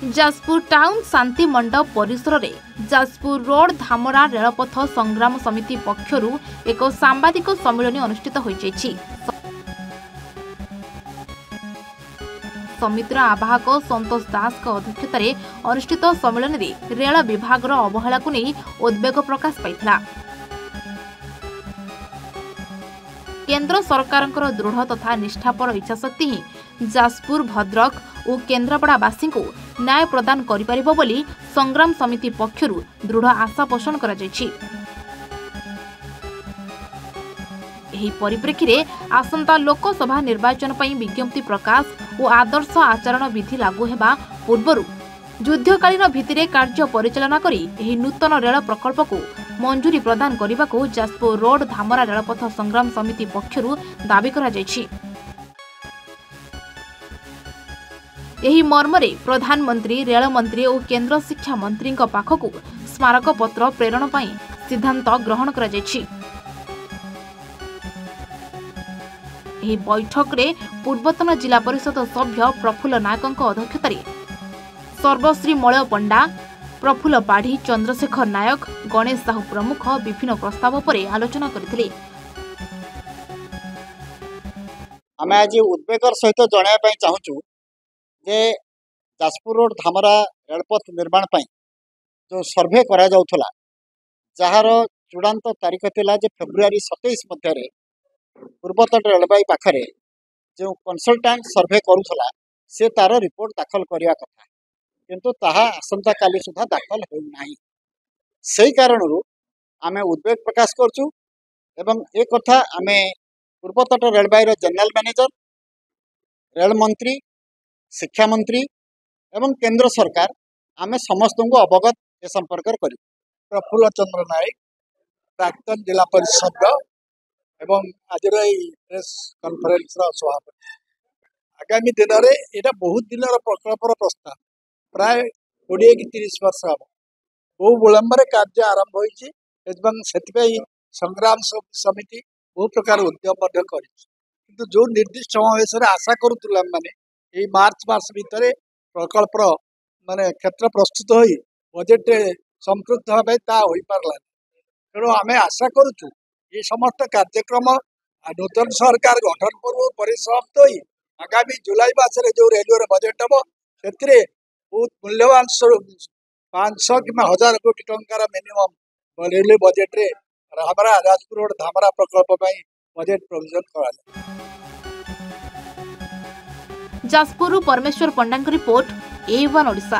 Jajpur town शांति मंडप परिसर में जाजपुर रोड धामरा रेलपथ संग्राम समिति पक्षर एक सांबादिक सम्मेलन अनुष्ठित हो समितिर आवाहक संतोष दास अध्यक्षत अनुष्ठित सम्मेलन में रेल विभाग अवहेला को नहीं उद्वेग प्रकाश पाइथिला। केंद्र सरकार दृढ़ तथा निष्ठापर इच्छाशक्ति ही जाजपुर भद्रक और केन्द्रापड़ावासी को न्याय प्रदान करिपारिबो बोली संग्राम समिति पक्षर दृढ़ आशा पोषण करा जायछि। एही परिप्रेक्षी रे आसंता लोकसभा निर्वाचन पई विज्ञप्ति प्रकाश और आदर्श आचरण विधि लागू हेबा पूर्वरु युद्धकालीन भित्तिरे कार्य परिचालना करी एही नूतन रेल प्रकल्प को मंजूरी प्रदान करने को जाजपुर रोड धामरा रेलपथ संग्राम समिति पक्षर दाबी करा जायछि। एही मर्मरे प्रधानमंत्री रेल मंत्री और केंद्र शिक्षा मंत्री पाखकु स्मारक पत्र प्रेरण पई सिद्धांत ग्रहण करा जायछि। एही बैठक रे पूर्वतन जिला परिषद सभ्य प्रफुल्ल नायक अध्यक्षतार सर्वश्री मलय पंडा, प्रफुल्ल पाढ़ी, चंद्रशेखर नायक, गणेश साहू प्रमुख विभिन्न प्रस्ताव पर आलोचना करथिले। आमे आज उद्वेगर सहित जणाया चाहूँ जे जाजपुर रोड धामरा रेलपथ निर्माण पई जो सर्वे करा जाउथला जार चूड़ांत तारीख थिला जे फेब्रुआरी 27 मध्य पूर्वतट रेलवे पाखरे जो कंसल्टेंट सर्वे करूथला से तार रिपोर्ट दाखल करिया कथा किंतु ताहा आसंता काली सुधा दाखल हो नाही। सेही कारणरू आमे उद्वेग प्रकाश करचु एवं ए कथा आमे पूर्वतट रेलवे जनरल मैनेजर, रेल मंत्री, शिक्षा मंत्री एवं केंद्र सरकार आमे समस्त को अवगत ए संपर्क कर। प्रफुल्ल चंद्र नायक, प्राक्तन जिला परिषद एवं आज प्रेस कॉन्फ्रेंस सभापति। आगामी दिन में यहाँ बहुत दिन प्रकल्पर प्रस्ताव प्राय 20 कि 30 वर्ष हम बहु विलंब कार्य आरंभ हो संग्राम समिति बहु प्रकार उद्यम कर जो निर्दिष्ट समावेश आशा करूँ माने मार्च मास भितर प्रकल्प माने क्षेत्र प्रस्तुत हो बजेट संपृक्त होगा हो पारला। तेणु आम आशा करुचु ये समस्त कार्यक्रम नूतन सरकार गठन पूर्व परिसमाप्त हो आगामी जुलाई मास जो रेलवे बजेट हम से बहुत मूल्यवान 500 कि 1000 कोटी टंकार मिनिमम रेलवे बजेट रे हमारा जाजपुर रोड धामरा प्रकल्प बजेट प्रोविजन करा। जाजपुर परमेश्वर पंडा रिपोर्ट A1 ओडिशा।